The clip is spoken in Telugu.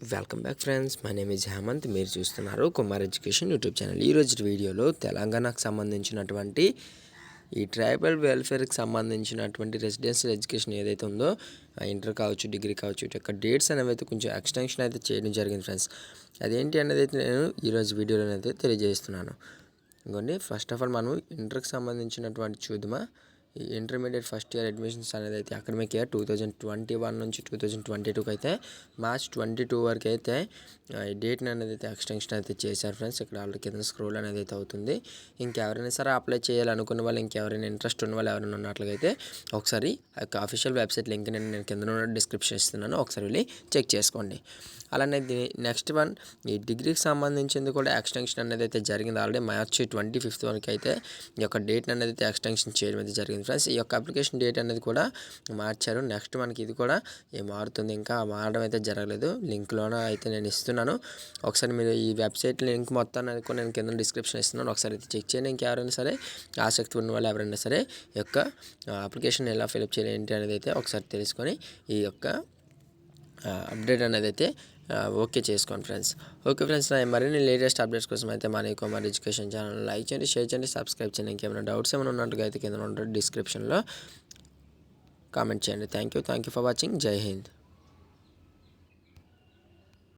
Welcome back friends, my name is Hemanth. మీరు చూస్తున్నారు కుమార్ ఎడ్యుకేషన్ యూట్యూబ్ ఛానల్. ఈరోజు వీడియోలో తెలంగాణకు సంబంధించినటువంటి ఈ ట్రైబల్ వెల్ఫేర్కి సంబంధించినటువంటి రెసిడెన్షియల్ ఎడ్యుకేషన్ ఏదైతే ఉందో ఇంటర్ కావచ్చు, డిగ్రీ కావచ్చు, వీటి యొక్క డేట్స్ అనేవి అయితే కొంచెం ఎక్స్టెన్షన్ అయితే చేయడం జరిగింది ఫ్రెండ్స్. అదేంటి అనేది అయితే నేను ఈరోజు వీడియోలో అయితే తెలియజేస్తున్నాను. ఇంకోండి, ఫస్ట్ ఆఫ్ ఆల్ మనం ఇంటర్కి సంబంధించినటువంటి చూద్దామా. ఈ ఇంటర్మీడియట్ ఫస్ట్ ఇయర్ అడ్మిషన్స్ అనేది అయితే అకాడమిక్ ఇయర్ 2021 నుంచి 2022కి అయితే మార్చ్ 22 వరకు అయితే ఈ డేట్ని అనేది అయితే ఎక్స్టెన్షన్ అయితే చేశారు ఫ్రెండ్స్. ఇక్కడ ఆల్రెడీ కింద స్క్రోల్ అనేది అయితే అవుతుంది. ఇంకెవరైనా సరే అప్లై చేయాలనుకున్న వాళ్ళు, ఇంకెవరైనా ఇంట్రెస్ట్ ఉన్న వాళ్ళు ఎవరైనా ఉన్నట్లయితే ఒకసారి ఆ యొక్క అఫీషియల్ వెబ్సైట్ లింక్ నేను కింద డిస్క్రిప్షన్ ఇస్తున్నాను, ఒకసారి వెళ్ళి చెక్ చేసుకోండి. అలానే నెక్స్ట్ వన్ ఈ డిగ్రీకి సంబంధించింది కూడా ఎక్స్టెన్షన్ అనేది అయితే జరిగింది. ఆల్రెడీ మార్చ్ 25 వరకు అయితే ఈ యొక్క డేట్ అనేది అయితే ఎక్స్టెన్షన్ చేయడం అయితే జరిగింది ఫ్రెండ్స్. ఈ యొక్క అప్లికేషన్ డేట్ అనేది కూడా మార్చారు. నెక్స్ట్ మనకి ఇది కూడా మారుతుంది, ఇంకా మారడం అయితే జరగలేదు. లింక్లోన అయితే నేను ఇస్తున్నాను, ఒకసారి మీరు ఈ వెబ్సైట్ లింక్ మొత్తాన్ని కూడా నేను కింద డిస్క్రిప్షన్ ఇస్తున్నాను, ఒకసారి అయితే చెక్ చేయండి. ఇంకెవరైనా సరే ఆసక్తి ఉన్న వాళ్ళు ఎవరైనా సరే ఈ యొక్క అప్లికేషన్ ఎలా ఫిలప్ చేయాలి ఏంటి అనేది అయితే ఒకసారి తెలుసుకొని ఈ యొక్క అప్డేట్ అనేది అయితే ఓకే చేసుకోండి ఫ్రెండ్స్. ఓకే ఫ్రెండ్స్, నా మరిన్ని లేటెస్ట్ అప్డేట్స్ కోసం అయితే మన కుమార్ ఎడ్యుకేషన్ ఛానల్ లైక్ చేయండి, షేర్ చేయండి, సబ్స్క్రైబ్ చేయండి. ఇంకేమైనా డౌట్స్ ఏమైనా ఉన్నట్టుగా అయితే కింద డిస్క్రిప్షన్లో కామెంట్ చేయండి. Thank you for watching. జై హింద్.